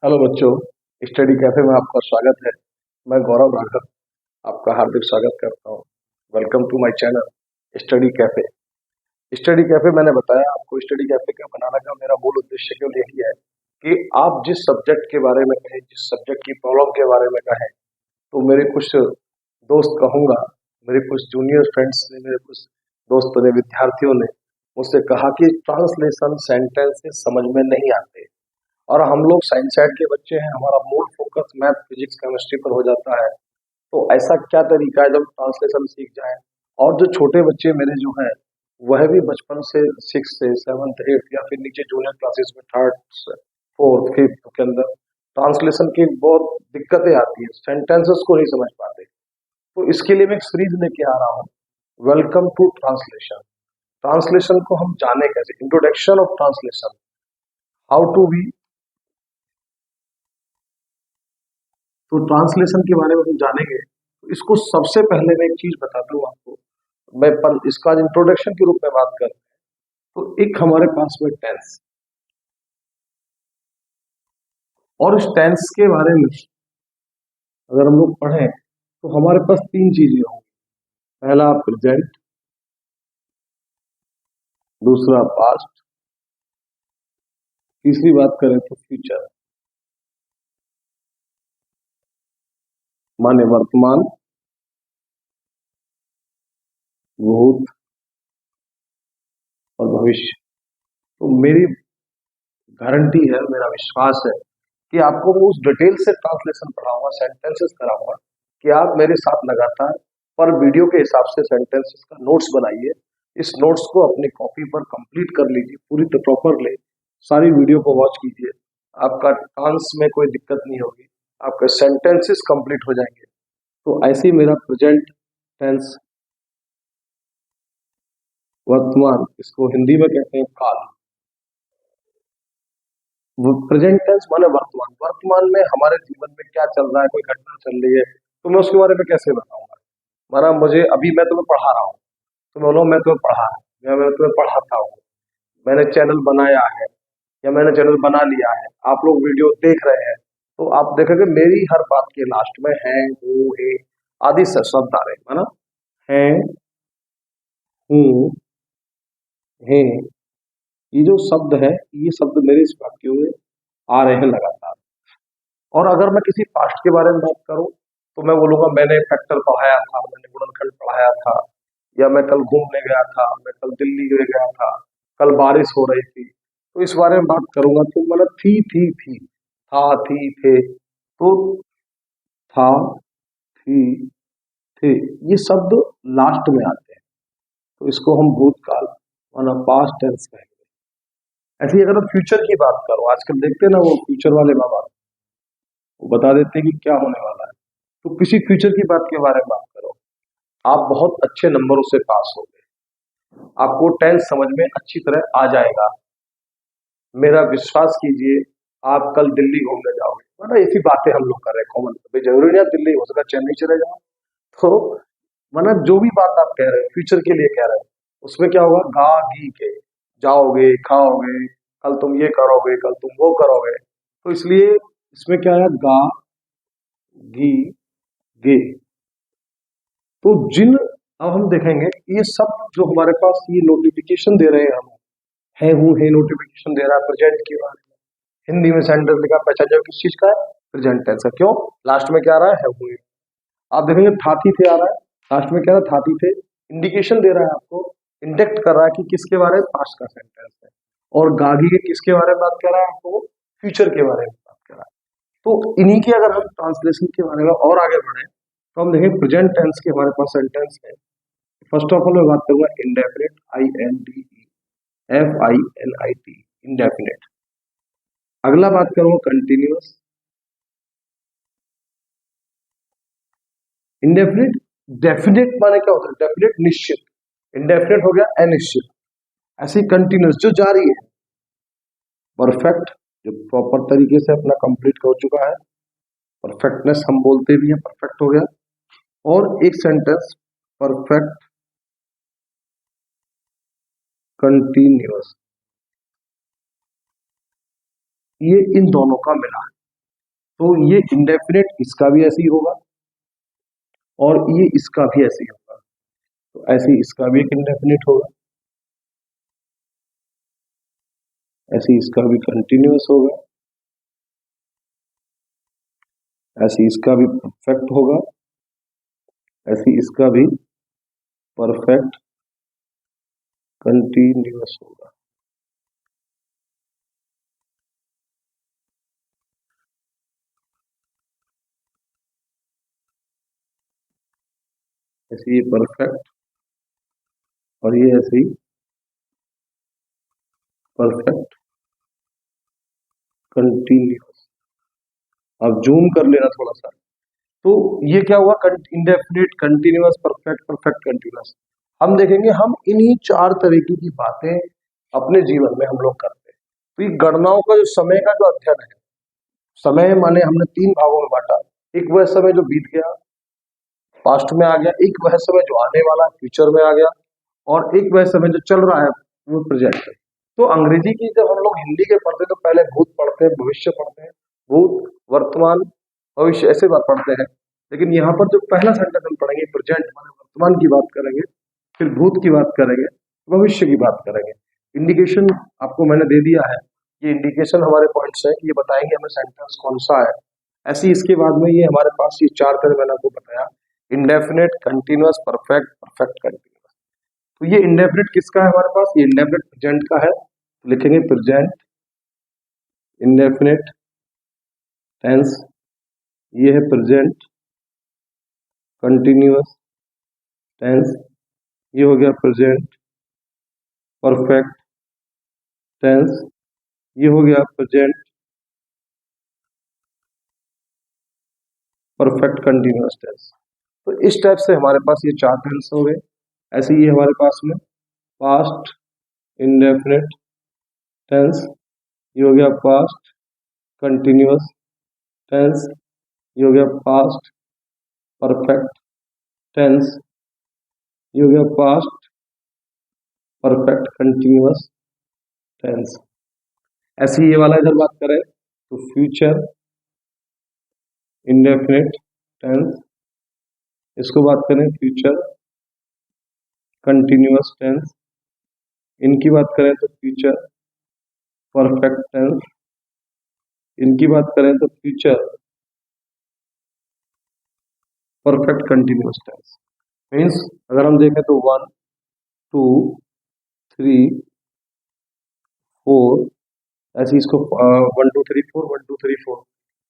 Hello बच्चों, study cafe में आपका स्वागत है। मैं गौरव राघव आपका हार्दिक स्वागत करता हूँ। Welcome to my channel study cafe. Study cafe मैंने बताया आपको, स्टडी कैफे का बनाने का मेरा मूल उद्देश्य केवल यही है कि आप जिस सब्जेक्ट के बारे में कहें, जिस सब्जेक्ट की प्रॉब्लम के बारे में कहें, तो मेरे कुछ दोस्त कहूँगा, मेरे कुछ जूनियर फ्रेंड्स ने, मेरे कुछ दोस्तों ने, विद्यार्थियों ने मुझसे कहा कि ट्रांसलेशन सेंटेंसेस समझ में नहीं आते। और हम लोग साइंस साइड के बच्चे हैं, हमारा मूल फोकस मैथ, फिजिक्स, केमिस्ट्री पर हो जाता है। तो ऐसा क्या तरीका है जब ट्रांसलेशन सीख जाए। और जो छोटे बच्चे मेरे जो हैं, वह भी बचपन से 6 से 7th 8th या फिर नीचे जूनियर क्लासेस में 3rd 4th 5th के अंदर ट्रांसलेशन की बहुत दिक्कतें आती है, सेंटेंसेस को नहीं समझ पाते। तो इसके लिए मैं एक सीरीज लेके आ रहा हूँ, वेलकम टू ट्रांसलेशन। ट्रांसलेशन को हम जाने कैसे, introduction of translation, how to be. तो ट्रांसलेशन के बारे में हम जानेंगे। तो इसको सबसे पहले मैं एक चीज बताता हूँ आपको। मैं पर इसका इंट्रोडक्शन के रूप में बात कर, तो एक हमारे पास में टेंस, और इस टेंस के बारे में अगर हम लोग पढ़ें तो हमारे पास 3 चीजें होंगी। पहला प्रेजेंट, दूसरा पास्ट, तीसरी बात करें तो फ्यूचर, माने वर्तमान, भूत और भविष्य। तो मेरी गारंटी है, मेरा विश्वास है कि आपको मैं उस डिटेल से ट्रांसलेशन पढ़ाऊंगा, सेंटेंसेस कराऊंगा कि आप मेरे साथ लगातार पर वीडियो के हिसाब से सेंटेंसेस का नोट्स बनाइए। इस नोट्स को अपनी कॉपी पर कंप्लीट कर लीजिए, पूरी तो प्रॉपरली सारी वीडियो को वॉच कीजिए। आपका ट्रांस में कोई दिक्कत नहीं होगी, आपके सेंटेंसेस कंप्लीट हो जाएंगे। तो ऐसे ही मेरा प्रेजेंट टेंस, वर्तमान, इसको हिंदी में कहते हैं काल। प्रेजेंट टेंस माने वर्तमान, वर्तमान में हमारे जीवन में क्या चल रहा है, कोई घटना चल रही है, तो मैं उसके बारे में कैसे बताऊंगा। माना मुझे अभी मैं तुम्हें पढ़ा रहा हूँ, तो मैं बोलूँ मैं तुम्हें पढ़ा रहा हूँ, मैं तुम्हें पढ़ाता हूँ, मैंने चैनल बनाया है या मैंने चैनल बना लिया है, आप लोग वीडियो देख रहे हैं, तो आप देखेंगे मेरी हर बात के लास्ट में है, हूँ, है आदि से शब्द आ रहे हैं, है ना। है, हूँ, है, ये जो शब्द है, ये शब्द मेरे इस वाक्य में आ रहे हैं लगातार। और अगर मैं किसी पास्ट के बारे में बात करूं, तो मैं बोलूंगा मैंने फैक्टर पढ़ाया था, मैंने गुणनखंड पढ़ाया था, या मैं कल घूमने गया था, मैं कल दिल्ली गया था, कल बारिश हो रही थी। तो इस बारे में बात करूंगा तो मतलब थी, था, थी, थे, तो था, थी, थे, ये शब्द लास्ट में आते हैं, तो इसको हम भूतकाल मतलब पास्ट टेंस कहेंगे। ऐसे ही अगर हम फ्यूचर की बात करो, आजकल देखते हैं ना वो फ्यूचर वाले बाबा, वो बता देते हैं कि क्या होने वाला है। तो किसी फ्यूचर की बात के बारे में बात करो, आप बहुत अच्छे नंबरों से पास हो गए, आपको टेंथ समझ में अच्छी तरह आ जाएगा, मेरा विश्वास कीजिए, आप कल दिल्ली घूमने जाओगे, मतलब ऐसी बातें हम लोग कर रहे हैं कॉमन, भाई जरूरी नहीं आप दिल्ली, हो सका चेन्नई चले जाओ। तो मतलब जो भी बात आप कह रहे हैं फ्यूचर के लिए कह रहे हैं, उसमें क्या होगा, गा गी के, जाओगे, खाओगे, कल तुम ये करोगे, कल तुम वो करोगे, तो इसलिए इसमें क्या है, गा, गी, गे। तो जिन, अब हम देखेंगे ये सब जो हमारे पास ये नोटिफिकेशन दे रहे हैं, हम है, हूँ, है नोटिफिकेशन दे रहा है प्रेजेंट के बारे में, हिंदी में सेंटेंस लिखा, पहचान जाओ किस चीज का है, प्रेजेंट टेंस का। क्यों, लास्ट में क्या आ रहा है, हूँ। आप देखेंगे थाती थे आ रहा है, लास्ट में क्या रहा, थाती थे, इंडिकेशन दे रहा है आपको, इंडेक्ट कर रहा है कि किसके बारे में, पास्ट का सेंटेंस है। और गागी के किसके बारे में बात कर रहा है, आपको फ्यूचर के बारे में बात कर रहा है। तो इन्हीं के अगर हम ट्रांसलेशन के बारे में और आगे बढ़े, तो हम देखें प्रेजेंट टेंस के हमारे पास सेंटेंस है। फर्स्ट ऑफ ऑल मैं बात करूंगा इंडेफिनिट, INDEFINIT, इंडेफिनिट। अगला बात करूंगा कंटिन्यूअस, इंडेफिनिट। डेफिनेट माने क्या होता है, डेफिनेट निश्चित, इंडेफिनिट हो गया अनिश्चित। ऐसे कंटिन्यूअस जो जारी है, परफेक्ट जो प्रॉपर तरीके से अपना कंप्लीट हो चुका है, परफेक्टनेस हम बोलते भी हैं, परफेक्ट हो गया। और एक सेंटेंस परफेक्ट कंटिन्यूअस, ये इन दोनों का मिला है। तो ये इंडेफिनिट इसका भी ऐसे ही होगा और ये इसका भी ऐसे ही होगा, तो ऐसे ही इसका भी एक इंडेफिनिट होगा, ऐसे ही इसका भी कंटिन्यूअस होगा, ऐसे ही इसका भी परफेक्ट होगा, ऐसे ही इसका भी परफेक्ट कंटिन्यूअस होगा। ऐसे ये परफेक्ट और ये ऐसे ही परफेक्ट कंटिन्यूअस। अब जूम कर लेना थोड़ा सा, तो ये क्या हुआ, indefinite, continuous, perfect, perfect continuous. हम देखेंगे हम इन्हीं चार तरीके की बातें अपने जीवन में हम लोग करते हैं। तो ये गणनाओं का जो समय का जो अध्ययन है, समय माने हमने तीन भागों में बांटा। एक वह समय जो बीत गया, पास्ट में आ गया, एक वह समय जो आने वाला, फ्यूचर में आ गया, और एक वह समय जो चल रहा है, वो प्रेजेंट है। तो अंग्रेजी की जब हम लोग हिंदी के पढ़ते हैं तो पहले भूत पढ़ते हैं, भविष्य पढ़ते हैं, भूत, वर्तमान, भविष्य ऐसे बात पढ़ते हैं। लेकिन यहाँ पर जो पहला सेंटेंस हम पढ़ेंगे, प्रेजेंट माने वर्तमान की बात करेंगे, फिर भूत की बात करेंगे, भविष्य की बात करेंगे। इंडिकेशन आपको मैंने दे दिया है, ये इंडिकेशन हमारे पॉइंट्स है, ये बताएंगे हमें सेंटेंस कौन सा है। ऐसे इसके बाद में ये हमारे पास ये चार तरह मैंने आपको बताया, indefinite, continuous, perfect, perfect continuous. तो ये इंडेफिनिट किसका है हमारे पास, ये इंडेफिनिट प्रेजेंट का है, लिखेंगे प्रेजेंट इंडेफिनिट टेंस, ये है प्रेजेंट कंटिन्यूअस टेंस, ये हो गया प्रेजेंट परफेक्ट टेंस, ये हो गया प्रेजेंट परफेक्ट कंटिन्यूअस टेंस। तो इस टाइप से हमारे पास ये चार टेंस हो गए। ऐसे ही हमारे पास में पास्ट इंडेफिनिट टेंस, ये हो गया पास्ट कंटिन्यूअस टेंस, ये हो गया पास्ट परफेक्ट टेंस, ये हो गया पास्ट परफेक्ट कंटिन्यूअस टेंस। ऐसे ही ये वाला इधर बात करें तो फ्यूचर इंडेफिनिट टेंस, इसको बात करें फ्यूचर कंटिन्यूअस टेंस, इनकी बात करें तो फ्यूचर परफेक्ट टेंस, इनकी बात करें तो future perfect continuous tense. Means अगर हम देखें तो 1 2 3 4, ऐसे इसको 1 2 3 4 1 2 3 4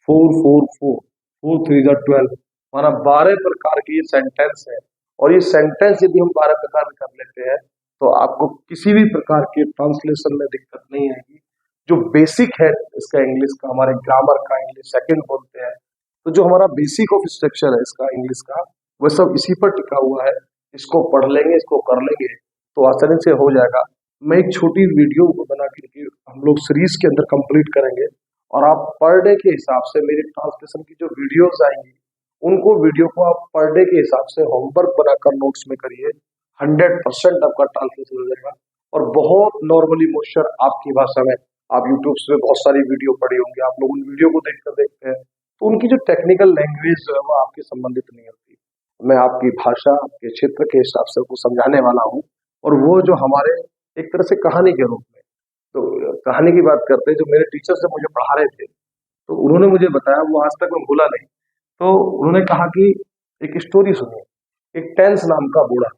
4 4 4 4 3 जा 12, माना 12 प्रकार के ये सेंटेंस है। और ये सेंटेंस यदि हम 12 प्रकार में कर लेते हैं तो आपको किसी भी प्रकार के ट्रांसलेशन में दिक्कत नहीं आएगी। जो बेसिक है इसका इंग्लिश का, हमारे ग्रामर का इंग्लिश सेकंड बोलते हैं, तो जो हमारा बेसिक ऑफ स्ट्रक्चर है इसका इंग्लिश का, वह सब इसी पर टिका हुआ है। इसको पढ़ लेंगे, इसको कर लेंगे तो आसानी से हो जाएगा। मैं एक छोटी वीडियो को बना करके हम लोग सीरीज के अंदर कंप्लीट करेंगे, और आप पर डे के हिसाब से मेरे ट्रांसलेशन की जो वीडियोस आएंगी, उनको वीडियो को आप पर डे के हिसाब से होमवर्क बनाकर नोट्स में करिए। 100% आपका ट्रांसलेशन हो जाएगा। और बहुत नॉर्मली मोशन आपकी भाषा में, आप यूट्यूब से बहुत सारी वीडियो पढ़े होंगे, आप लोग उन वीडियो को देखकर देखते हैं, तो उनकी जो टेक्निकल लैंग्वेज जो है वो आपके संबंधित नहीं होती। मैं आपकी भाषा, आपके क्षेत्र के हिसाब से उसको समझाने वाला हूँ। और वो जो हमारे एक तरह से कहानी के रूप में, तो कहानी की बात करते हैं, जो मेरे टीचर से मुझे पढ़ा रहे थे, तो उन्होंने मुझे बताया, वो आज तक मैं भूला नहीं। तो उन्होंने कहा कि एक स्टोरी सुनिए। एक टेंस नाम का बूढ़ा,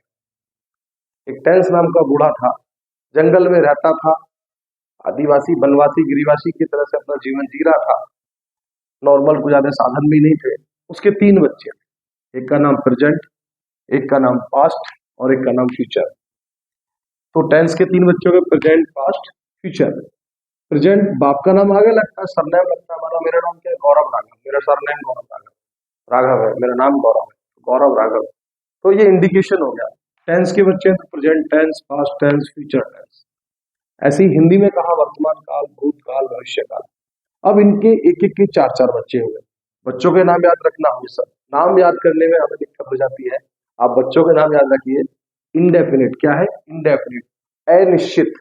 एक टेंस नाम का बूढ़ा था, जंगल में रहता था, आदिवासी बनवासी गिरिवासी की तरह से अपना जीवन जी रहा था। नॉर्मल, को ज्यादा साधन भी नहीं थे। उसके तीन बच्चे थे, एक का नाम प्रेजेंट, एक का नाम पास्ट और एक का नाम फ्यूचर। तो टेंस के तीन बच्चों के प्रेजेंट, पास्ट, फ्यूचर। प्रेजेंट बाप का नाम आगे लगता है, सरनेम लगता है। मानो मेरा नाम क्या है, गौरव राघव, मेरा सरनेम गौरव राघव, राघव है, मेरा नाम गौरव है, गौरव राघव। तो ये इंडिकेशन हो गया। टेंस के बच्चे तो present tense, past tense, future tense. ऐसे ही हिंदी में कहा वर्तमान काल, भूतकाल, भविष्य काल। अब इनके एक एक के चार चार बच्चे हुए। बच्चों के नाम याद रखना, हमेशा नाम याद करने में हमें दिक्कत हो जाती है। आप बच्चों के नाम याद रखिए। इंडेफिनिट क्या है, इंडेफिनिट अनिश्चित।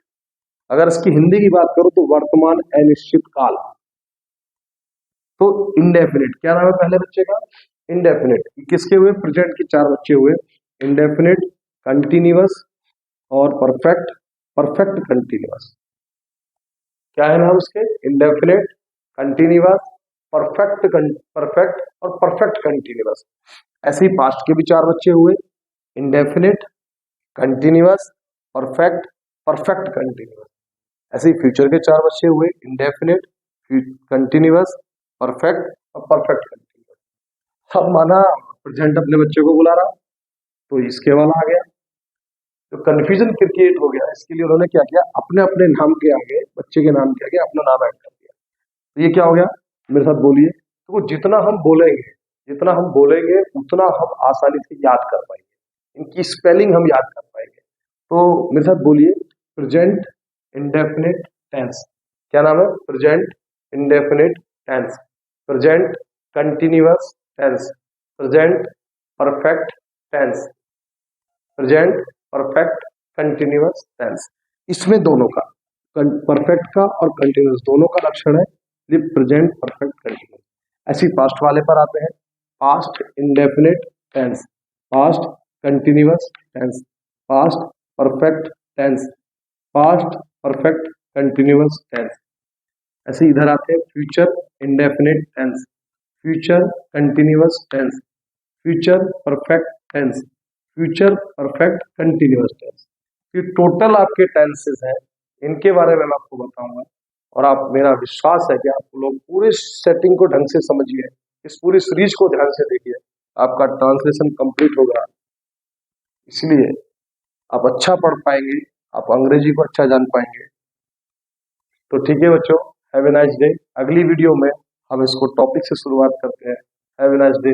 अगर इसकी हिंदी की बात करो तो वर्तमान अनिश्चित काल। तो इंडेफिनिट क्या नाम है पहले बच्चे का? इंडेफिनिट। किसके हुए? प्रेजेंट के 4 बच्चे हुए, इंडेफिनिट, कंटिन्यूअस और परफेक्ट, परफेक्ट कंटिन्यूअस। क्या है नाम उसके? इंडेफिनिट, कंटिन्यूअस, परफेक्ट, परफेक्ट और परफेक्ट कंटिन्यूअस। ऐसे ही पास्ट के भी 4 बच्चे हुए, indefinite, continuous, perfect, perfect continuous. ऐसे ही फ्यूचर के 4 बच्चे हुए, इंडेफिनिट, कंटिन्यूअस, परफेक्ट और परफेक्ट कंटिन्यूअस। अब माना प्रेजेंट अपने बच्चे को बुला रहा, तो इसके वाला आ गया, तो कंफ्यूजन क्रिएट हो गया। इसके लिए उन्होंने क्या किया, अपने अपने नाम के आगे, बच्चे के नाम के आगे अपना नाम ऐड कर दिया। तो ये क्या हो गया, मेरे साथ बोलिए। तो जितना हम बोलेंगे, जितना हम बोलेंगे उतना हम आसानी से याद कर पाएंगे, इनकी स्पेलिंग हम याद कर पाएंगे। तो मेरे साथ बोलिए, प्रेजेंट इंडेफिनिट टेंस। क्या नाम है? Present indefinite tense, present continuous tense, present perfect tense, present perfect continuous tense. इसमें दोनों का, परफेक्ट का और कंटिन्यूअस दोनों का लक्षण है प्रेजेंट परफेक्ट कंटिन्यूअस। ऐसे ही पास्ट वाले पर आते हैं, past indefinite tense, past continuous tense, past perfect tense, past perfect continuous tense. ऐसे इधर आते हैं, future indefinite tense, future continuous tense, future perfect tense, future perfect continuous tense. ये टोटल आपके टेंसेस हैं, इनके बारे में मैं आपको बताऊंगा। और आप, मेरा विश्वास है कि आप लोग पूरी सेटिंग को ढंग से समझिए, इस पूरी सीरीज को ध्यान से देखिए, आपका ट्रांसलेशन कंप्लीट होगा। इसलिए आप अच्छा पढ़ पाएंगे, आप अंग्रेजी को अच्छा जान पाएंगे। तो ठीक है बच्चों, हैव ए नाइस डे। अगली वीडियो में हम इसको टॉपिक से शुरुआत करते हैं। Have a nice day.